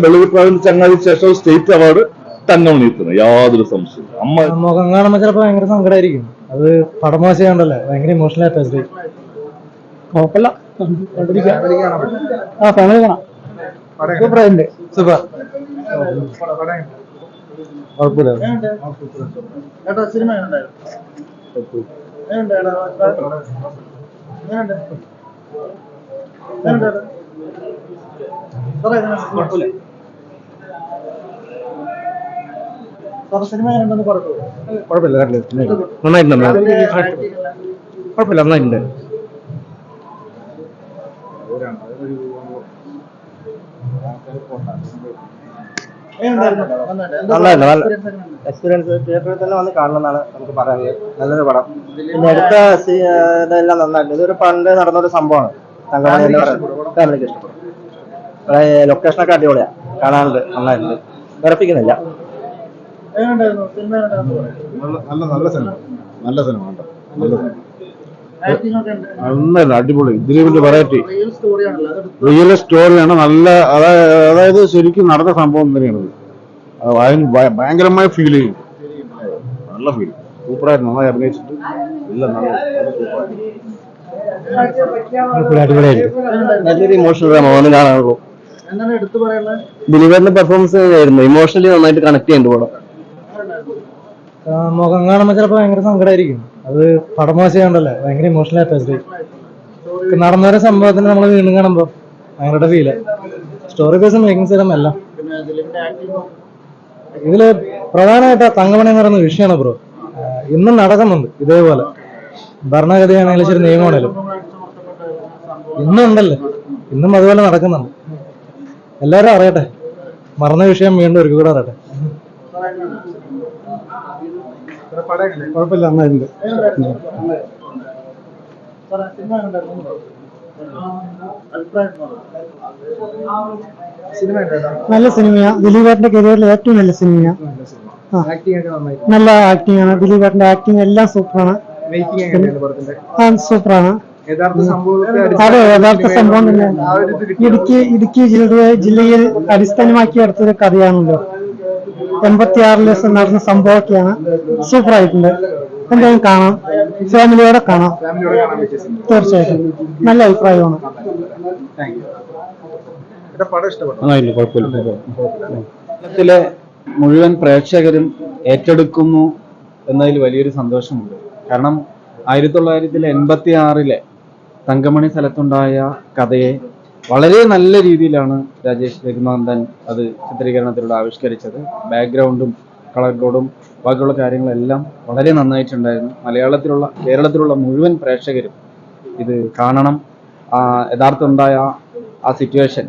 വെളുവിപ്രാവിന്റെ ചങ്ങാതി ശേഷം state award Thankamani എത്തുന്നു, യാതൊരു സംശയം. അമ്മ മുഖം കാണുമ്പോ ചിലപ്പോ ഭയങ്കര സങ്കടമായിരിക്കും. അത് പടം മോശമാണ്ടല്ലേ, ഭയങ്കര ഇമോഷണൽ അറ്റാച്ച്ഡ്. കുഴപ്പമില്ല, ആ ഫാമിലി കാണാം. സൂപ്പർ ആയിട്ടുണ്ട്, സൂപ്പർ. കുഴപ്പമില്ല. കുഴപ്പമില്ല, നന്നായിട്ടുണ്ട്. കുഴപ്പമില്ല, നന്നായിട്ടുണ്ട്. എക്സ്പീരിയൻസ് തിയേറ്ററിൽ തന്നെ വന്ന് കാണണമെന്നാണ് നമുക്ക് പറയാനുള്ളത്. നല്ലൊരു പടം. പിന്നെ അടുത്ത ഇതെല്ലാം നന്നായിട്ടുണ്ട്. ഇതൊരു പണ്ട് നടന്നൊരു സംഭവമാണ്. തങ്കമണി എന്ന് പറയുന്നത് ഫാമിലിക്ക് ഇഷ്ടപ്പെടും. ലൊക്കേഷനൊക്കെ അടിപൊളിയാണ്, കാണാനുണ്ട്, നന്നായിട്ടുണ്ട്, വിറപ്പിക്കുന്നില്ല. നല്ല സിനിമ അടിപൊളി. ദിലീപിന്റെ വെറൈറ്റി റിയൽ സ്റ്റോറിയാണ്. നല്ല അതായത് ശരിക്കും നടന്ന സംഭവം തന്നെയാണത്. ഭയങ്കരമായ ഫീൽ ചെയ്യും, നല്ല ഫീൽ. സൂപ്പറായിരുന്നു, നന്നായി അഭിനയിച്ചിട്ട് എല്ലാം നല്ലൊരു ഇമോഷണൽ മോഹൻ കാണാനുള്ളൂ. ദിലീപിന്റെ പെർഫോമൻസ് ആയിരുന്നു, ഇമോഷണലി നന്നായിട്ട് കണക്ട് ചെയ്യുന്നുണ്ട് പടം. മുഖം കാണുമ്പോ ചിലപ്പോ ഭയങ്കര സങ്കടമായിരിക്കും. അത് പടം മോശമാണ്ടല്ലേ, ഭയങ്കര ഇമോഷണൽ അറ്റാച്ച്ഡ്. നടന്നൊരു സംഭവത്തിന് നമ്മൾ വീണ്ടും കാണുമ്പോ ഭയങ്കര ഫീല്. സ്റ്റോറി ബേസും മേക്കിംഗ് സ്ഥലം എല്ലാം. ഇതില് പ്രധാനമായിട്ട് തങ്കമണി എന്ന് പറയുന്ന വിഷയമാണ് ബ്രോ. ഇന്നും നടക്കുന്നുണ്ട് ഇതേപോലെ. ഭരണഗതിയാണെങ്കിലും ശരി, നിയമമാണേലും ഇന്നും ഉണ്ടല്ലോ, ഇന്നും അതുപോലെ നടക്കുന്നുണ്ട്. എല്ലാവരും അറിയട്ടെ, മറന്ന വിഷയം വീണ്ടും ഒരിക്കൽ കൂടെ അറിയട്ടെ. കുഴപ്പമില്ല, നന്നായിട്ടുണ്ട്. നല്ല സിനിമയാ, ദിലീപേട്ടന്റെ കരിയറിൽ ഏറ്റവും നല്ല സിനിമയാ. നല്ല ആക്ടിംഗ് ആണ്, ദിലീപേട്ടന്റെ ആക്ടിംഗ് എല്ലാം സൂപ്പറാണ്. സൂപ്പറാണ്. അതെ, യഥാർത്ഥ സംഭവം തന്നെ. ഇടുക്കി ജില്ലയിൽ അടിസ്ഥാനമാക്കി എടുത്തൊരു കഥയാണല്ലോ. 86 നടന്ന സംഭവമൊക്കെയാണ്. സൂപ്പറായിട്ടുണ്ട്. എന്തായാലും കാണാം, ഫാമിലിയോടെ കാണാം, തീർച്ചയായിട്ടും. നല്ല അഭിപ്രായമാണ്. കേരളത്തിലെ മുഴുവൻ പ്രേക്ഷകരും ഏറ്റെടുക്കുന്നു എന്നതിൽ വലിയൊരു സന്തോഷമുണ്ട്. കാരണം 1986 തങ്കമണി സ്ഥലത്തുണ്ടായ കഥയെ വളരെ നല്ല രീതിയിലാണ് രാജേഷ് രഘുനന്ദൻ അത് ചിത്രീകരണത്തിലൂടെ ആവിഷ്കരിച്ചത്. ബാക്ക്ഗ്രൗണ്ടും കളർ കോഡും ബാക്കിയുള്ള കാര്യങ്ങളെല്ലാം വളരെ നന്നായിട്ടുണ്ടായിരുന്നു. കേരളത്തിലുള്ള മുഴുവൻ പ്രേക്ഷകരും ഇത് കാണണം. യഥാർത്ഥം ഉണ്ടായ ആ സിറ്റുവേഷൻ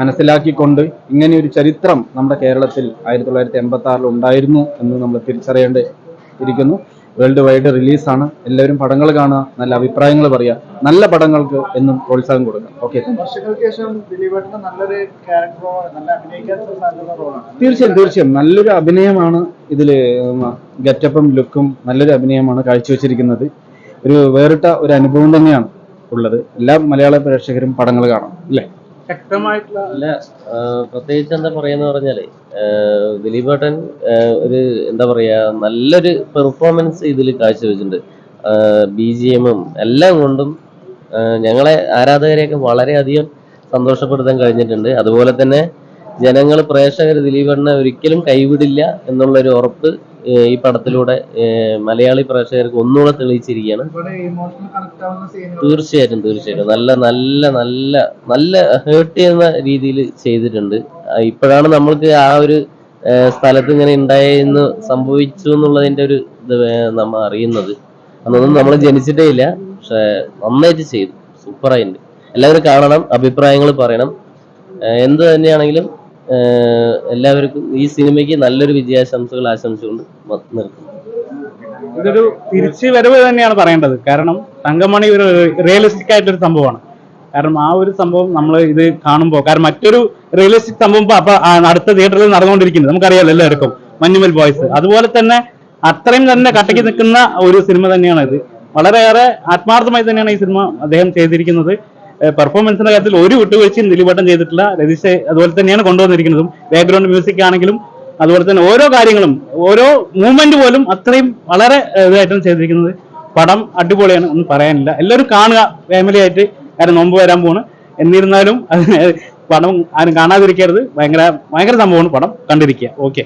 മനസ്സിലാക്കിക്കൊണ്ട് ഇങ്ങനെ ഒരു ചരിത്രം നമ്മുടെ കേരളത്തിൽ 1986 ഉണ്ടായിരുന്നു എന്ന് നമ്മൾ തിരിച്ചറിയേണ്ടിയിരിക്കുന്നു. World wide റിലീസാണ്. എല്ലാവരും പടങ്ങൾ കാണുക, നല്ല അഭിപ്രായങ്ങൾ പറയുക, നല്ല പടങ്ങൾക്ക് എന്നും പ്രോത്സാഹനം കൊടുക്കുക. ഓക്കെ, തീർച്ചയായും നല്ലൊരു അഭിനയമാണ് ഇതില്. ഗെറ്റപ്പും ലുക്കും നല്ലൊരു അഭിനയമാണ് കാഴ്ചവെച്ചിരിക്കുന്നത്. ഒരു വേറിട്ട ഒരു അനുഭവം തന്നെയാണ് ഉള്ളത്. എല്ലാ മലയാള പ്രേക്ഷകരും പടങ്ങൾ കാണാം, അല്ലേ? അല്ല, പ്രത്യേകിച്ച് എന്താ പറയാന്ന് പറഞ്ഞാല് ദിലീപേട്ടൻ ഒരു എന്താ പറയാ നല്ലൊരു പെർഫോമൻസ് ഇതിൽ കാഴ്ചവെച്ചിട്ടുണ്ട്. BGM-ഉം എല്ലാം കൊണ്ടും ഞങ്ങളെ ആരാധകരെയൊക്കെ വളരെയധികം സന്തോഷപ്പെടുത്താൻ കഴിഞ്ഞിട്ടുണ്ട്. അതുപോലെ തന്നെ ജനങ്ങൾ, പ്രേക്ഷകർ ദിലീപേട്ടനെ ഒരിക്കലും കൈവിടില്ല എന്നുള്ളൊരു ഉറപ്പ് ഈ പടത്തിലൂടെ മലയാളി പ്രേക്ഷകർക്ക് ഒന്നുകൂടെ തെളിയിച്ചിരിക്കുകയാണ്. തീർച്ചയായിട്ടും നല്ല നല്ല നല്ല നല്ല ഹേർട്ട് ചെയ്യുന്ന രീതിയിൽ ചെയ്തിട്ടുണ്ട്. ഇപ്പോഴാണ് നമ്മൾക്ക് ആ ഒരു സ്ഥലത്ത് ഇങ്ങനെ ഉണ്ടായെന്ന് സംഭവിച്ചു എന്നുള്ളതിന്റെ ഒരു ഇത് നമ്മൾ അറിയുന്നത്. അന്നൊന്നും നമ്മൾ ജനിച്ചിട്ടേ ഇല്ല. പക്ഷെ നന്നായിട്ട് ചെയ്തു, സൂപ്പറായിട്ടുണ്ട്. എല്ലാവരും കാണണം, അഭിപ്രായങ്ങൾ പറയണം. എന്ത് തന്നെയാണെങ്കിലും എല്ലാവർക്കും ഈ സിനിമയ്ക്ക് നല്ലൊരു വിജയാശംസകൾ ആശംസിച്ചുകൊണ്ട് നിർത്തുന്നു. ഇതൊരു തിരിച്ചു വരവ് തന്നെയാണ് പറയേണ്ടത്. കാരണം തങ്കമണി ഒരു റിയലിസ്റ്റിക് ആയിട്ടൊരു സംഭവമാണ്. കാരണം ആ ഒരു സംഭവം നമ്മൾ ഇത് കാണുമ്പോൾ, കാരണം മറ്റൊരു റിയലിസ്റ്റിക് സംഭവം അപ്പൊ അടുത്ത തിയേറ്ററിൽ നടന്നുകൊണ്ടിരിക്കുന്നത് നമുക്കറിയാലോ എല്ലാവർക്കും, മഞ്ഞുമൽ ബോയ്സ്. അതുപോലെ തന്നെ അത്രയും തന്നെ കട്ടയ്ക്ക് നിൽക്കുന്ന ഒരു സിനിമ തന്നെയാണ് ഇത്. വളരെയേറെ ആത്മാർത്ഥമായി തന്നെയാണ് ഈ സിനിമ അദ്ദേഹം ചെയ്തിരിക്കുന്നത്. പെർഫോമൻസിന്റെ കാര്യത്തിൽ ഒരു വിട്ടുവീഴ്ചയും ദിലീപേട്ടൻ ചെയ്തിട്ടില്ല. രതീഷ് അതുപോലെ തന്നെയാണ് കൊണ്ടുവന്നിരിക്കുന്നതും. ബാക്ക്ഗ്രൗണ്ട് മ്യൂസിക് ആണെങ്കിലും അതുപോലെ തന്നെ ഓരോ കാര്യങ്ങളും ഓരോ മൂവ്മെന്റ് പോലും അത്രയും വളരെ ഇതായിട്ടാണ് ചെയ്തിരിക്കുന്നത്. പടം അടിപൊളിയാണ്, ഒന്നും പറയാനില്ല. എല്ലാവരും കാണുക ഫാമിലി ആയിട്ട്. കാരണം നോമ്പ് വരാൻ പോണ്. എന്നിരുന്നാലും പടം ആരും കാണാതിരിക്കരുത്. ഭയങ്കര സംഭവമാണ്. പടം കണ്ടിരിക്കുക. ഓക്കെ.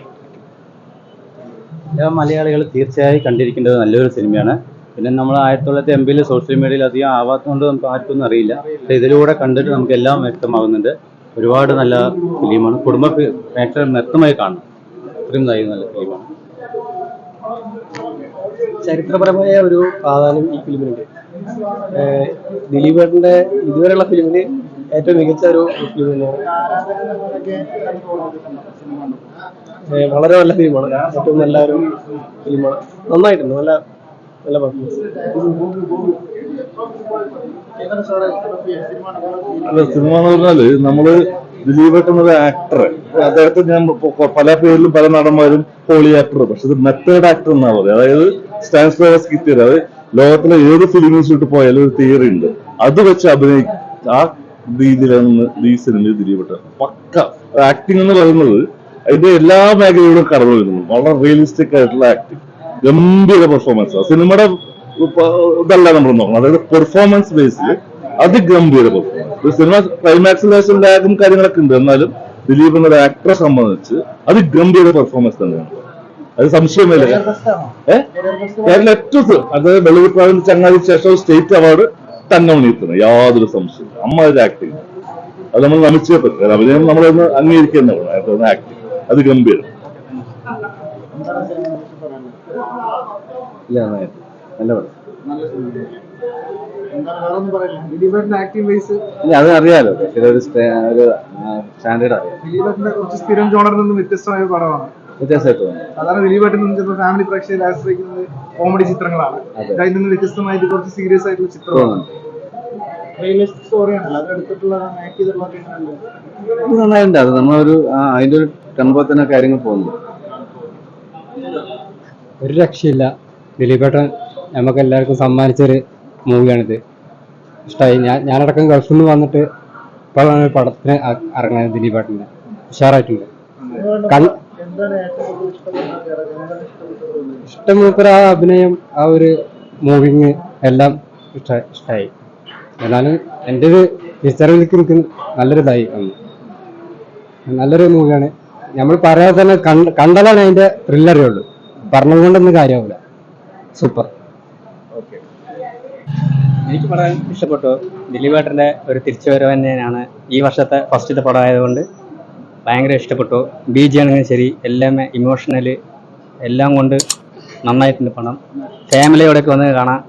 മലയാളികൾ തീർച്ചയായും കണ്ടിരിക്കേണ്ടത് നല്ലൊരു സിനിമയാണ്. പിന്നെ നമ്മൾ 1980 സോഷ്യൽ മീഡിയയിൽ അധികം ആവാത്തതുകൊണ്ട് നമുക്ക് ആർക്കൊന്നും അറിയില്ല. പക്ഷെ ഇതിലൂടെ കണ്ടിട്ട് നമുക്ക് എല്ലാം വ്യക്തമാകുന്നുണ്ട്. ഒരുപാട് നല്ല ഫിലിമാണ്. കുടുംബ പ്രേക്ഷകർ വ്യക്തമായി കാണണം. അത്രയും നല്ല ഫിലിമാണ്. ചരിത്രപരമായ ഒരു പ്രാധാന്യം ഈ ഫിലിമിനുണ്ട്. ദിലീപേട്ടന്റെ ഇതുവരെയുള്ള ഫിലിമില് ഏറ്റവും മികച്ച ഒരു ഫിലിം തന്നെയാണ്. വളരെ നല്ല ഫിലിമാണ്. ഏറ്റവും നല്ല ഒരു ഫിലിമാണ്. നന്നായിട്ടുണ്ട്. നല്ല നല്ല പെർഫോമൻസ്. സിനിമ എന്ന് പറഞ്ഞാല് നമ്മള് ദിലീപേട്ടൻ എന്നൊരു ആക്ടർ, അദ്ദേഹത്തെ ഞാൻ പല പേരിലും പല നടന്മാരും പോളി ആക്ടർ, പക്ഷെ ഇത് മെത്തേഡ് ആക്ടർ എന്നാ പറയുക. അതായത് സ്റ്റാൻസ്ലോവസ്കി തിയറി, അതായത് ലോകത്തിലെ ഏത് ഫിലിം ഇൻസ്റ്റിറ്റ്യൂട്ട് പോയാലും ഒരു തിയറി ഉണ്ട്, അത് വെച്ച് ആ രീതിയിലാണ് ഈ സിനിമയിൽ ദിലീപേട്ടൻ പക്ക ആക്ടിങ് എന്ന് പറയുന്നത്. അതിന്റെ എല്ലാ മേഖലയിലും കടന്നു വരുന്നു. വളരെ റിയലിസ്റ്റിക് ആയിട്ടുള്ള ആക്ടിങ്, ഗംഭീര പെർഫോമൻസ്. സിനിമയുടെ ഇതല്ല നമ്മൾ നോക്കണം, അതായത് പെർഫോമൻസ് ബേസിൽ അതിഗംഭീര പെർഫോമൻസ്. സിനിമ ക്ലൈമാക്സിലേഷൻ ലാഗും കാര്യങ്ങളൊക്കെ ഉണ്ട്, എന്നാലും ദിലീപ് എന്നൊരു ആക്ടറെ സംബന്ധിച്ച് അതിഗംഭീര പെർഫോമൻസ് തന്നെയാണ്. അത് സംശയമില്ല. കേരള ഏറ്റവും അതായത് വെളുവിപ്രാവിന്റെ ചങ്ങാതിക്ക് ശേഷം സ്റ്റേറ്റ് അവാർഡ് തങ്കമണിയെത്തുന്നു, യാതൊരു സംശയം. അമ്മാതിരി ആക്ടിങ് അത് നമ്മൾ നമിച്ചേ പറ്റും. അഭിനയം നമ്മളൊന്ന് അംഗീകരിക്കുന്നതാണ് ആക്ടിങ്. അത് ഗംഭീരം. നല്ല അത് അറിയാലോ, ഒരു സ്റ്റാൻഡേർഡ് അറിയാം. ദിലീപേട്ടന്റെ കുറച്ച് സ്ഥിരം ജോണറിൽ നിന്ന് വ്യത്യസ്തമായ പടമാണ്. വ്യത്യാസമായിട്ട് തോന്നുന്നു. സാധാരണ ദിലീപേട്ടൻ ചിലപ്പോൾ ഫാമിലി പ്രേക്ഷകരെ ആശ്രയിക്കുന്നത് കോമഡി ചിത്രങ്ങളാണ്. അതിൽ നിന്ന് വ്യത്യസ്തമായിട്ട് കുറച്ച് സീരിയസ് ആയിട്ടുള്ള ചിത്രമാണ്. റിയലിസ്റ്റിക് സ്റ്റോറിയാണല്ലോ അതെടുത്തിട്ടുള്ള ആക്ട് ചെയ്തിട്ടുള്ള നന്നായിട്ടുണ്ട്. അത് നമ്മളൊരു അതിന്റെ ഒരു ടെമ്പോ തന്നെ കാര്യങ്ങൾ പോകുന്നു. ഒരു രക്ഷയില്ല. ദിലീപേട്ടൻ നമുക്ക് എല്ലാവർക്കും സമ്മാനിച്ചൊരു മൂവിയാണിത്. ഇഷ്ടമായി. ഞാനടക്കം ഗൾഫിൽ നിന്ന് വന്നിട്ട് ഇപ്പോഴാണ് പടത്തിന് ഇറങ്ങുന്നത്. ദിലീപേട്ടൻ്റെ ഉഷാറായിട്ടുണ്ട്. ഇഷ്ടം മൂപ്പര ആ അഭിനയം, ആ ഒരു മൂവിങ് എല്ലാം ഇഷ്ടമായി. എന്നാലും എൻ്റെ ഒരു തിരിച്ചറിവിലേക്ക് എനിക്ക് നല്ലൊരിതായി വന്നു. നല്ലൊരു മൂവിയാണ്. നമ്മൾ പറയാതെ തന്നെ കണ്ടാലാണ് അതിന്റെ ത്രില്ലറിയുള്ളൂ. പറഞ്ഞതുകൊണ്ടൊന്നും കാര്യമാവില്ല. സൂപ്പർ. എനിക്ക് പറയാൻ ഇഷ്ടപ്പെട്ടു. ദിലീപേട്ടൻ്റെ ഒരു തിരിച്ചുവരവ് തന്നെയാണ് ഈ വർഷത്തെ ഫസ്റ്റത്തെ പടം ആയതുകൊണ്ട് ഭയങ്കര ഇഷ്ടപ്പെട്ടു. BG ആണെങ്കിലും ശരി, എല്ലാം ഇമോഷണൽ എല്ലാം കൊണ്ട് നന്നായിട്ടുണ്ട് പടം. ഫാമിലിയോടൊക്കെ വന്ന് കാണാം.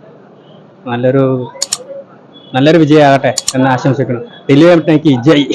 നല്ലൊരു വിജയമാകട്ടെ എന്ന് ആശംസിക്കുന്നു. ദിലീപേട്ടൻ എനിക്ക് ജയ്.